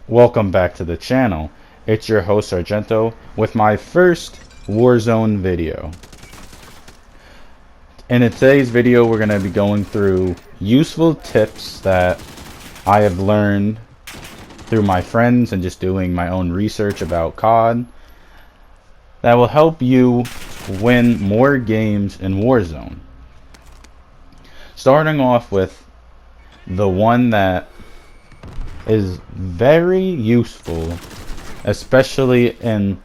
Welcome back to the channel. It's your host Sargento with my first Warzone video. And in today's video we're going to be going through useful tips that I have learned through my friends and just doing my own research about COD that will help you win more games in Warzone. Starting off with the one that is very useful, especially in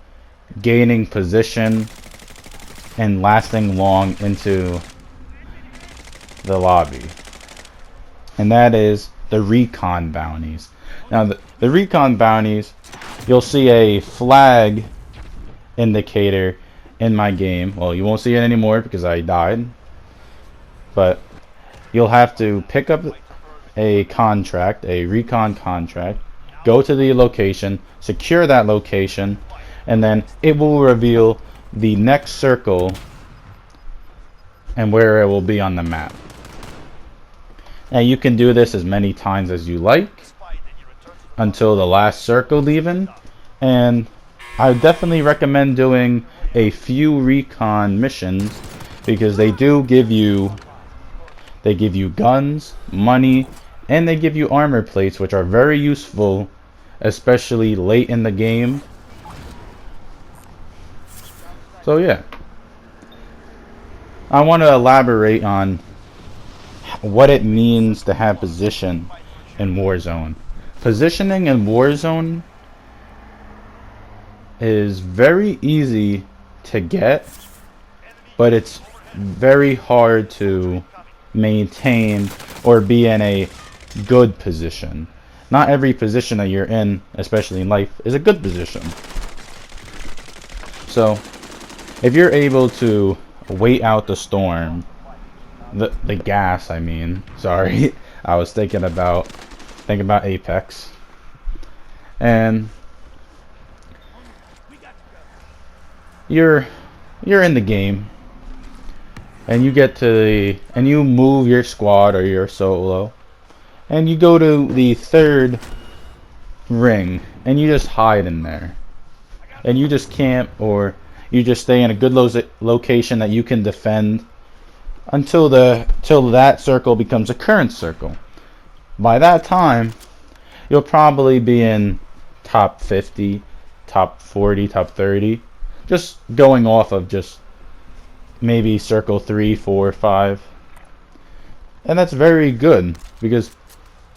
gaining position and lasting long into the lobby, and that is the recon bounties. Now the recon bounties, you'll see a flag indicator in my game. Well, you won't see it anymore because I died, but you'll have to pick up a contract, a recon contract, go to the location, secure that location, and then it will reveal the next circle and where it will be on the map. Now you can do this as many times as you like until the last circle even, and I definitely recommend doing a few recon missions because they give you guns, money, and they give you armor plates, which are very useful, especially late in the game. So yeah, I want to elaborate on what it means to have position in Warzone. Positioning in Warzone is very easy to get, but it's very hard to maintain or be in a good position. Not every position that you're in, especially in life, is a good position. So if you're able to wait out the storm, the gas, I mean, sorry, I was thinking about Apex, and you're in the game and you get to and you move your squad or your solo and you go to the third ring and you just hide in there and you just camp, or you just stay in a good location that you can defend until that circle becomes a current circle. By that time you'll probably be in top 50, top 40, top 30, just going off of just maybe circle 3, 4, 5. And that's very good because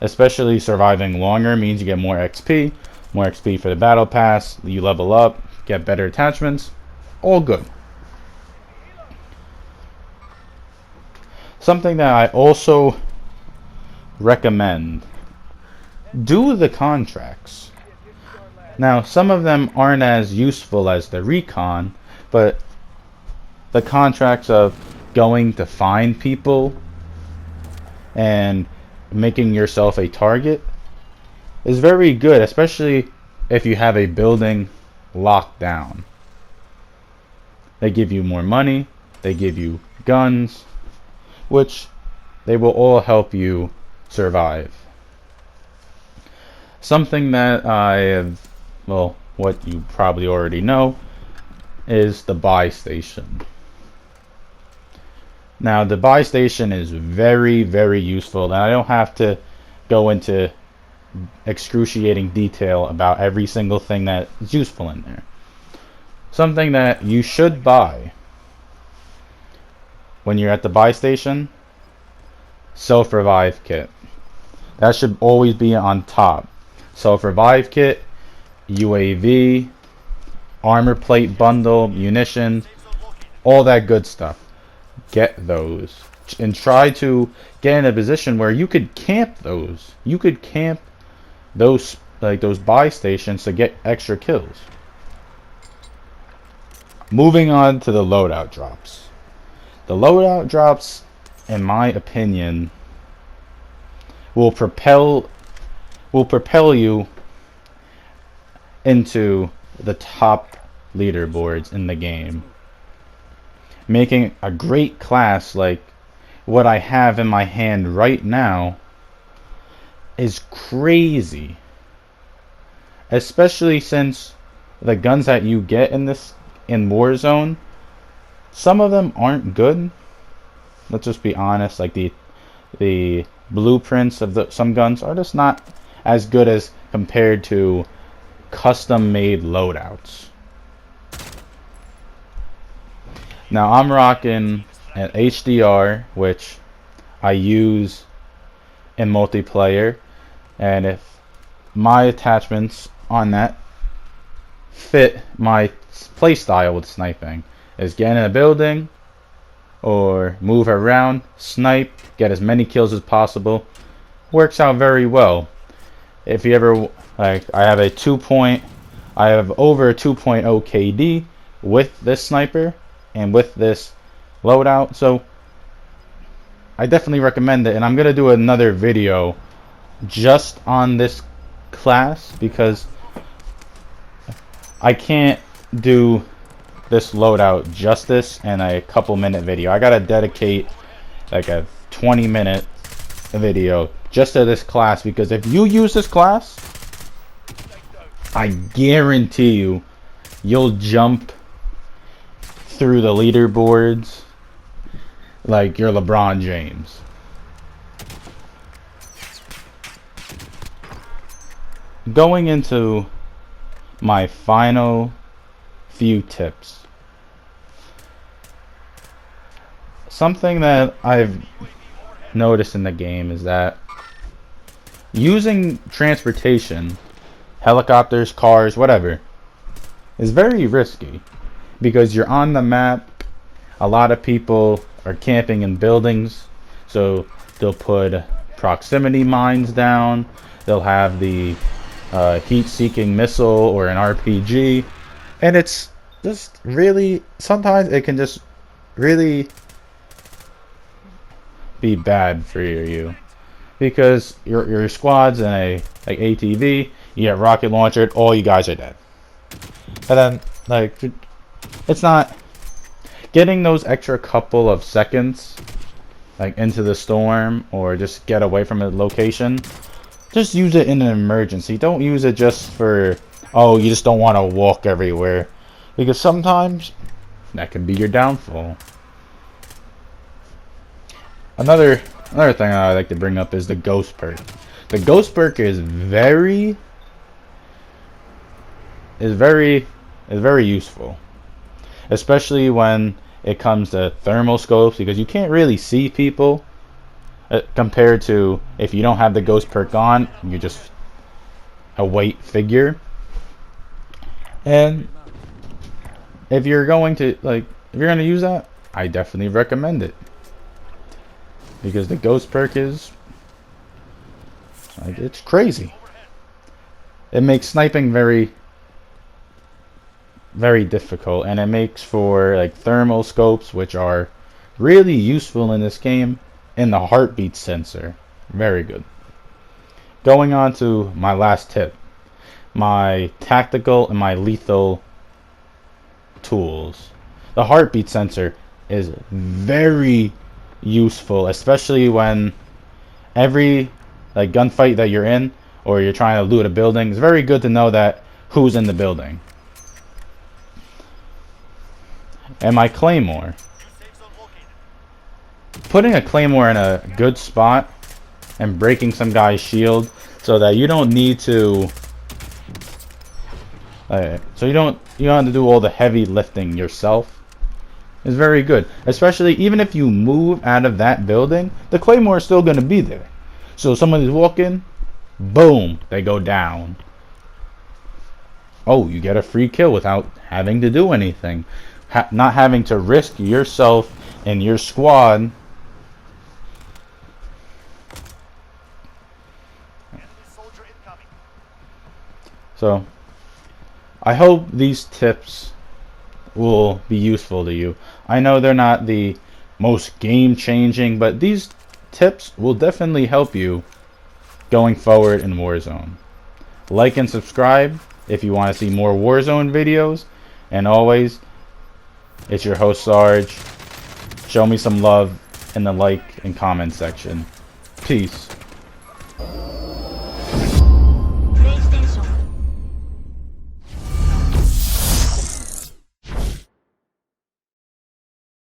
especially surviving longer means you get more XP for the battle pass, you level up, get better attachments, all good. Something that I also recommend, do the contracts. Now some of them aren't as useful as the recon, but the contracts of going to find people and making yourself a target is very good, especially if you have a building locked down. They give you more money, they give you guns, which they will all help you survive. Something that what you probably already know is the buy station. Now the buy station is very, very useful, and I don't have to go into excruciating detail about every single thing that is useful in there. Something that you should buy when you're at the buy station: self-revive kit. That should always be on top. Self-revive kit, UAV, armor plate bundle, munitions, all that good stuff. Get those and try to get in a position where you could camp those. You could camp those, like those buy stations, to get extra kills. Moving on to the loadout drops. The loadout drops, in my opinion, will propel you into the top leaderboards in the game, making a great class like what I have in my hand right now is crazy. especially since the guns that you get in Warzone, some of them aren't good. Let's just be honest, like the blueprints of some guns are just not as good as compared to custom made loadouts. Now I'm rocking an HDR, which I use in multiplayer, and if my attachments on that fit my playstyle with sniping, is get in a building or move around, snipe, get as many kills as possible, works out very well. If you ever, like, I have over a 2.0 KD with this sniper and with this loadout, so I definitely recommend it. And I'm gonna do another video just on this class because I can't do this loadout justice in a couple-minute video. I gotta dedicate like a 20-minute video just to this class, because if you use this class, I guarantee you'll jump through the leaderboards like you're LeBron James. Going into my final few tips. Something that I've noticed in the game is that using transportation, helicopters, cars, whatever, is very risky because you're on the map. A lot of people are camping in buildings, so they'll put proximity mines down. They'll have the heat-seeking missile or an RPG, and it's just really, sometimes it can just really be bad for you because your squad's in a like ATV, you get rocket launched, all you guys are dead. And then like it's not getting those extra couple of seconds like into the storm or just get away from a location. Just use it in an emergency. Don't use it just for, oh, you just don't want to walk everywhere, because sometimes that can be your downfall. Another thing I like to bring up is the ghost perk. The ghost perk is very useful, especially when it comes to thermal scopes, because you can't really see people compared to if you don't have the ghost perk on, you're just a white figure. And if you're going to use that, I definitely recommend it, because the ghost perk is like, it's crazy. It makes sniping very difficult, and it makes for like thermal scopes, which are really useful in this game, and the heartbeat sensor, very good. Going on to my last tip, my tactical and my lethal tools. The heartbeat sensor is very useful, especially when every like gunfight that you're in or you're trying to loot a building. It's very good to know that who's in the building. And my claymore. Putting a claymore in a good spot and breaking some guy's shield so that you don't need to you don't have to do all the heavy lifting yourself is very good. Especially even if you move out of that building, the claymore is still going to be there. So somebody's walking, boom, they go down. Oh, you get a free kill without having to do anything. Not having to risk yourself and your squad. So I hope these tips will be useful to you. I know they're not the most game-changing, but these tips will definitely help you going forward in Warzone. Like and subscribe if you want to see more Warzone videos. And always, it's your host Sarge. Show me some love in the like and comment section. Peace.